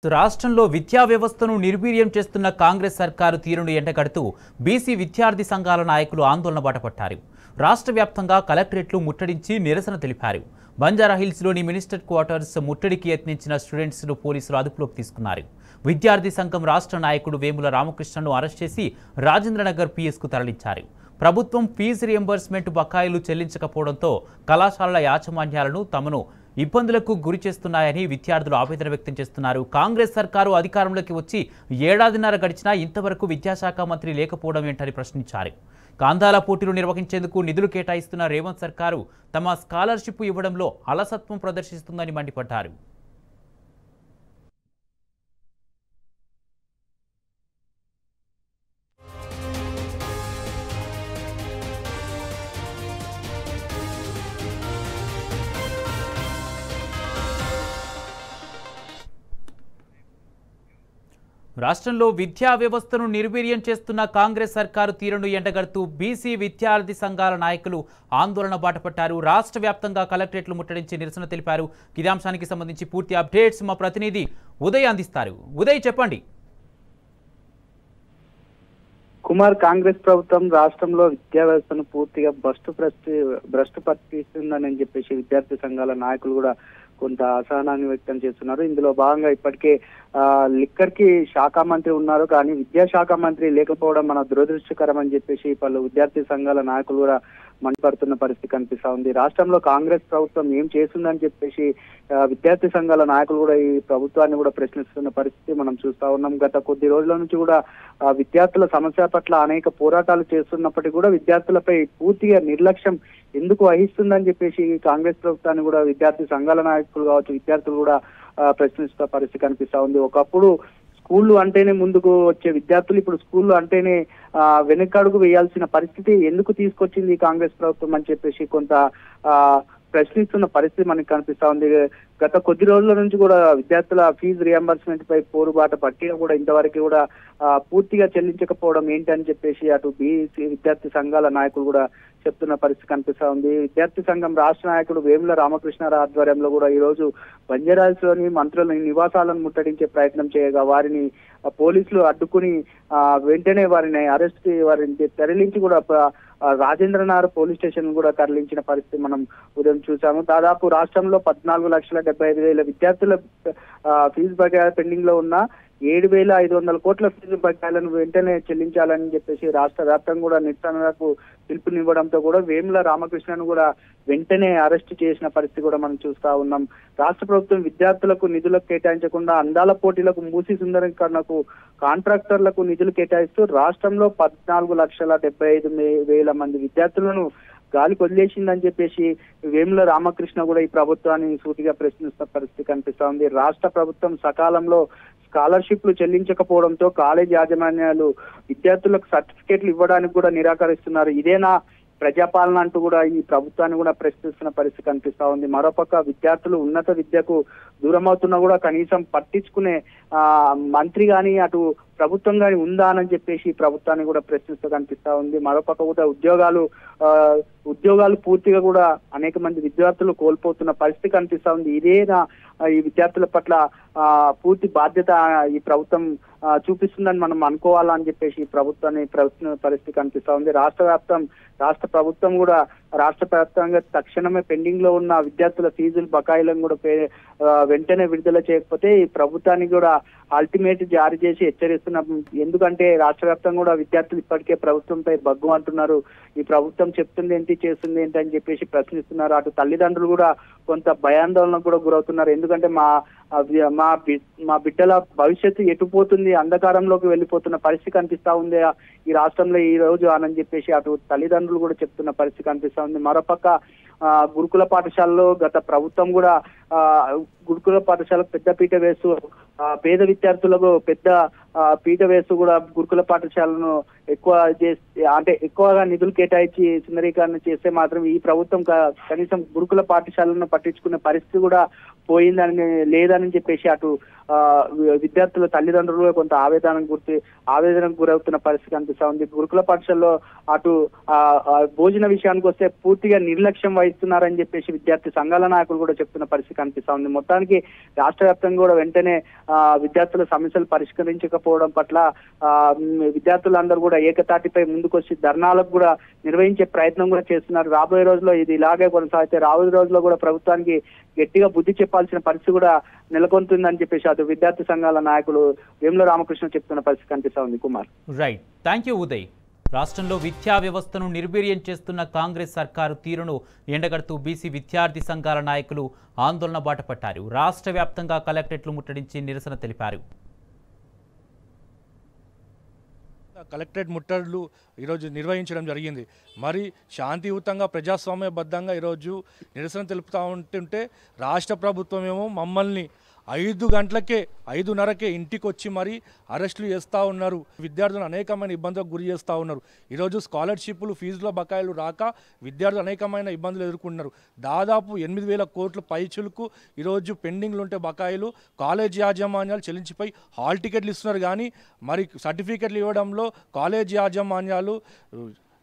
రాష్ట్రంలో విద్యా వ్యవస్థను నిర్వీర్యం చేస్తున్న కాంగ్రెస్ సర్కారు తీరును ఎండగడుతూ బీసీ విద్యార్థి సంఘాల నాయకులు ఆందోళన బాటపట్టారు. రాష్ట్ర వ్యాప్తంగా కలెక్టరేట్లు ముట్టడించి నిరసన తెలిపారు. బంజారాహిల్స్లోని మినిస్టర్ క్వార్టర్స్ ముట్టడికి యత్నించిన స్టూడెంట్స్ను పోలీసులు అదుపులోకి తీసుకున్నారు. విద్యార్థి సంఘం రాష్ట్ర నాయకుడు వేముల రామకృష్ణను అరెస్ట్ చేసి రాజేంద్రనగర్ పిఎస్కు తరలించారు. ప్రభుత్వం ఫీజు రియంబర్స్మెంట్ బకాయిలు చెల్లించకపోవడంతో కళాశాలల యాజమాన్యాలను తమను ఇబ్బందులకు గురి చేస్తున్నాయని విద్యార్థులు ఆవేదన వ్యక్తం చేస్తున్నారు. కాంగ్రెస్ సర్కారు అధికారంలోకి వచ్చి ఏడాదిన్నర గడిచినా ఇంతవరకు విద్యాశాఖ మంత్రి లేకపోవడం ఏంటని ప్రశ్నించారు. కాందాల పోటీలు నిర్వహించేందుకు నిధులు కేటాయిస్తున్న రేవంత్ సర్కారు తమ స్కాలర్షిప్ ఇవ్వడంలో అలసత్వం ప్రదర్శిస్తుందని మండిపడ్డారు. రాష్ట్రంలో విద్యా వ్యవస్థను నిర్వీర్యం చేస్తున్న కాంగ్రెస్ సర్కారు తీరును ఎండగడుతూ బీసీ విద్యార్థి సంఘాల నాయకులు ఆందోళన బాటపట్టారు. రాష్ట్ర వ్యాప్తంగా కలెక్టరేట్లు ముట్టడించి నిరసన తెలిపారు. ఇదే అంశానికి సంబంధించి పూర్తి అప్డేట్స్ మా ప్రతినిధి ఉదయ్ అందిస్తారు. ఉదయ్, చెప్పండి. కుమార్, కాంగ్రెస్ ప్రభుత్వం రాష్ట్రంలో విద్యా వ్యవస్థను పూర్తిగా భ్రష్టు పట్టిస్తుందని చెప్పేసి విద్యార్థి సంఘాల నాయకులు కూడా కొంత అసహనాన్ని వ్యక్తం చేస్తున్నారు. ఇందులో భాగంగా ఇప్పటికే లిక్కర్ కి శాఖ మంత్రి ఉన్నారు, కానీ విద్యాశాఖ మంత్రి లేకపోవడం మన దురదృష్టకరం అని చెప్పేసి పలు విద్యార్థి సంఘాల నాయకులు కూడా మండిపడుతున్న పరిస్థితి కనిపిస్తా ఉంది. రాష్ట్రంలో కాంగ్రెస్ ప్రభుత్వం ఏం చేస్తుందని చెప్పేసి విద్యార్థి సంఘాల నాయకులు కూడా ఈ ప్రభుత్వాన్ని కూడా ప్రశ్నిస్తున్న పరిస్థితి మనం చూస్తా ఉన్నాం. గత కొద్ది రోజుల నుంచి కూడా విద్యార్థుల సమస్య పట్ల అనేక పోరాటాలు చేస్తున్నప్పటికీ కూడా విద్యార్థులపై పూర్తిగా నిర్లక్ష్యం ఎందుకు వహిస్తుందని చెప్పేసి కాంగ్రెస్ ప్రభుత్వాన్ని కూడా విద్యార్థి సంఘాల నాయకులు కావచ్చు, విద్యార్థులు కూడా ప్రశ్నిస్తున్న పరిస్థితి కనిపిస్తా ఉంది. ఒకప్పుడు స్కూళ్ళు అంటేనే ముందుకు వచ్చే విద్యార్థులు ఇప్పుడు స్కూళ్ళు అంటేనే వెనకడుగు వేయాల్సిన పరిస్థితి ఎందుకు తీసుకొచ్చింది కాంగ్రెస్ ప్రభుత్వం అని చెప్పేసి కొంత ప్రశ్నిస్తున్న పరిస్థితి మనకి కనిపిస్తా ఉంది. గత కొద్ది రోజుల నుంచి కూడా విద్యార్థుల ఫీజు రియంబర్స్మెంట్ పై పోరుబాట పట్టినా కూడా ఇంతవరకు కూడా పూర్తిగా చెల్లించకపోవడం ఏంటని చెప్పేసి అటు బీసీ విద్యార్థి సంఘాల నాయకులు కూడా చెప్తున్న పరిస్థితి కనిపిస్తా ఉంది. విద్యార్థి సంఘం రాష్ట్ర నాయకుడు వేముల రామకృష్ణారావు ఆధ్వర్యంలో కూడా ఈ రోజు బంజారాహిల్స్లోని మంత్రుల నివాసాలను ముట్టడించే ప్రయత్నం చేయగా వారిని పోలీసులు అడ్డుకుని వెంటనే వారిని వారిని తరలించి కూడా రాజేంద్రనగర్ పోలీస్ స్టేషన్ కూడా తరలించిన పరిస్థితి మనం ఉదయం చూసాము. దాదాపు రాష్ట్రంలో 14,75,000 విద్యార్థుల ఫీజు బకాయిలు పెండింగ్ లో ఉన్న 7,500 కోట్ల ఫీజు బకాయిలను వెంటనే చెల్లించాలని చెప్పేసి రాష్ట్ర వ్యాప్తంగా కూడా నిరసనలకు పిలుపునివ్వడంతో కూడా వేముల రామకృష్ణను కూడా వెంటనే అరెస్ట్ చేసిన పరిస్థితి కూడా మనం చూస్తా ఉన్నాం. రాష్ట్ర ప్రభుత్వం విద్యార్థులకు నిధులకు కేటాయించకుండా అందాల పోటీలకు మూసి సుందరీకరణకు కాంట్రాక్టర్లకు నిధులు కేటాయిస్తూ రాష్ట్రంలో 14,75,000 మంది విద్యార్థులను గాలికి వదిలేసిందని చెప్పేసి వేముల రామకృష్ణ కూడా ఈ ప్రభుత్వాన్ని సూటిగా ప్రశ్నిస్తున్న పరిస్థితి కనిపిస్తా ఉంది. రాష్ట్ర ప్రభుత్వం సకాలంలో స్కాలర్షిప్లు చెల్లించకపోవడంతో కాలేజ్ యాజమాన్యాలు విద్యార్థులకు సర్టిఫికేట్లు ఇవ్వడానికి కూడా నిరాకరిస్తున్నారు. ఇదేనా ప్రజాపాలన అంటూ కూడా ఈ ప్రభుత్వాన్ని కూడా ప్రశ్నిస్తున్న పరిస్థితి కనిపిస్తా ఉంది. మరోపక్క విద్యార్థులు ఉన్నత విద్యకు దూరం అవుతున్నా కూడా కనీసం పట్టించుకునే మంత్రి గాని అటు ప్రభుత్వం గాని ఉందా అని చెప్పేసి ప్రభుత్వాన్ని కూడా ప్రశ్నిస్తూ కనిపిస్తా ఉంది. మరోపక్క కూడా ఉద్యోగాలు పూర్తిగా కూడా అనేక మంది విద్యార్థులు కోల్పోతున్న పరిస్థితి కనిపిస్తా ఉంది. ఇదేనా ఈ విద్యార్థుల పట్ల పూర్తి బాధ్యత ఈ ప్రభుత్వం చూపిస్తుందని మనం అనుకోవాలని చెప్పేసి ఈ ప్రభుత్వాన్ని పరిస్థితి కనిపిస్తా ఉంది. రాష్ట్ర ప్రభుత్వం కూడా రాష్ట్ర వ్యాప్తంగా తక్షణమే పెండింగ్ లో ఉన్న విద్యార్థుల ఫీజులు బకాయిలను కూడా వెంటనే విడుదల చేయకపోతే ఈ ప్రభుత్వానికి కూడా అల్టిమేట్ జారీ చేసి హెచ్చరిస్తున్నాం. ఎందుకంటే రాష్ట్ర వ్యాప్తంగా కూడా విద్యార్థులు ఇప్పటికే ప్రభుత్వంపై బగ్గు అంటున్నారు. ఈ ప్రభుత్వం చెప్తుంది ఏంటి, చేస్తుంది ఏంటి అని చెప్పేసి ప్రశ్నిస్తున్నారు. అటు తల్లిదండ్రులు కూడా కొంత భయాందోళనకు కూడా గురవుతున్నారు. ఎందుకంటే మా బిడ్డల భవిష్యత్తు ఎటుపోతుంది, అంధకారంలోకి వెళ్ళిపోతున్న పరిస్థితి కనిపిస్తా ఉంది ఈ రాష్ట్రంలో ఈ రోజు అని చెప్పేసి అటు తల్లిదండ్రులు కూడా చెప్తున్న పరిస్థితి కనిపిస్తా ఉంది. మరోపక్క గురుకుల పాఠశాలలో గత ప్రభుత్వం కూడా గురుకుల పాఠశాలకు పెద్ద పీట వేస్తూ పేద విద్యార్థులకు పెద్ద పీట వేస్తూ కూడా గురుకుల పాఠశాలను ఎక్కువగా నిధులు కేటాయించి సుందరీకరణ చేస్తే మాత్రం ఈ ప్రభుత్వం కనీసం గురుకుల పాఠశాలను పట్టించుకునే పరిస్థితి కూడా లేదని చెప్పేసి అటు విద్యార్థుల తల్లిదండ్రులు కొంత ఆవేదనకు గురవుతున్న పరిస్థితి కనిపిస్తా ఉంది. గురుకుల పాఠశాలలో అటు భోజన విషయానికి వస్తే పూర్తిగా నిర్లక్ష్యం వహిస్తున్నారని చెప్పేసి విద్యార్థి సంఘాల నాయకులు కూడా చెప్తున్న పరిస్థితి పరిస్థితి కనిపిస్తా ఉంది. మొత్తానికి రాష్ట్ర వ్యాప్తంగా కూడా వెంటనే విద్యార్థుల సమస్యలు పరిష్కరించకపోవడం పట్ల విద్యార్థులందరూ కూడా ఏకతాటిపై ముందుకొచ్చి ధర్నాలకు కూడా నిర్వహించే ప్రయత్నం కూడా చేస్తున్నారు. రాబోయే రోజుల్లో ఇది ఇలాగే కొనసాగితే రాబోయే రోజుల్లో కూడా ప్రభుత్వానికి గట్టిగా బుద్ధి చెప్పాల్సిన పరిస్థితి కూడా నెలకొంటుందని చెప్పేసి అటు విద్యార్థి సంఘాల నాయకులు వేముల రామకృష్ణ చెప్తున్న పరిస్థితి కనిపిస్తా ఉంది. Kumar, right, thank you Uday. రాష్ట్రంలో విద్యా వ్యవస్థను నిర్వీర్యం చేస్తున్న కాంగ్రెస్ సర్కారు తీరును ఎండగడుతూ బీసీ విద్యార్థి సంఘాల నాయకులు ఆందోళన బాటపట్టారు. రాష్ట్ర వ్యాప్తంగా కలెక్టరేట్లు ముట్టడించి నిరసన తెలిపారు. కలెక్టరేట్ ముట్టడులు ఈరోజు నిర్వహించడం జరిగింది. మరి శాంతియుతంగా ప్రజాస్వామ్యబద్ధంగా ఈరోజు నిరసన తెలుపుతూ ఉంటుంటే రాష్ట్ర ప్రభుత్వం ఏమో మమ్మల్ని 5 గంటలకే 5:30కే ఇంటికి వచ్చి మరి అరెస్టులు చేస్తూ ఉన్నారు. విద్యార్థులు అనేకమైన ఇబ్బందులకు గురి చేస్తూ ఉన్నారు. ఈరోజు స్కాలర్షిప్లు ఫీజుల బకాయిలు రాక విద్యార్థులు అనేకమైన ఇబ్బందులు ఎదుర్కొంటున్నారు. దాదాపు 8,000 కోట్ల పైచులకు ఈరోజు పెండింగ్లు ఉంటే బకాయిలు కాలేజ్ యాజమాన్యాలు చెల్లించిపోయి హాల్ టికెట్లు ఇస్తున్నారు. కానీ మరి సర్టిఫికెట్లు ఇవ్వడంలో కాలేజ్ యాజమాన్యాలు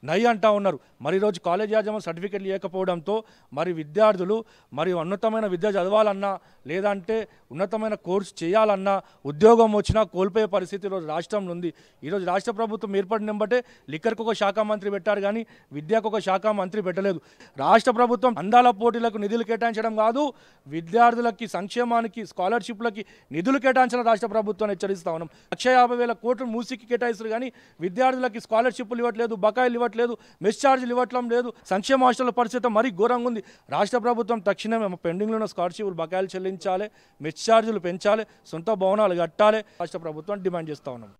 నై అంటా ఉన్నారు. మరి ఈరోజు కాలేజ్ యాజమాన్యం సర్టిఫికెట్లు ఇవ్వకపోవడంతో మరి విద్యార్థులు మరి ఉన్నతమైన విద్య చదవాలన్నా లేదంటే ఉన్నతమైన కోర్సు చేయాలన్నా ఉద్యోగం వచ్చినా కోల్పోయే పరిస్థితి ఈరోజు రాష్ట్రంలో ఉంది. ఈరోజు రాష్ట్ర ప్రభుత్వం ఏర్పడిన బట్టే లిక్కర్కు ఒక శాఖ మంత్రి పెట్టారు, కానీ విద్యకు ఒక శాఖ మంత్రి పెట్టలేదు. రాష్ట్ర ప్రభుత్వం అందాల పోటీలకు నిధులు కేటాయించడం కాదు, విద్యార్థులకి సంక్షేమానికి స్కాలర్షిప్లకి నిధులు కేటాయించాలని రాష్ట్ర ప్రభుత్వాన్ని హెచ్చరిస్తా ఉన్నాం. 150,000 కోట్లు మూసికి కేటాయిస్తారు, కానీ విద్యార్థులకి స్కాలర్షిప్లు ఇవ్వట్లేదు, బకాయిలు ఇవ్వట్లేదు, మెస్ ఛార్జీలు ఇవ్వట్లం లేదు. సంక్షేమ హాస్టల్ పరిస్థితి మరీ ఘోరంగా ఉంది. రాష్ట్ర ప్రభుత్వం తక్షణమే పెండింగ్లో ఉన్న స్కాలర్షిప్లు బకాయిలు చెల్లించాలి, మెస్ ఛార్జీలు పెంచాలి, సొంత భవనాలు కట్టాలి రాష్ట్ర ప్రభుత్వం డిమాండ్ చేస్తూ ఉన్నాం.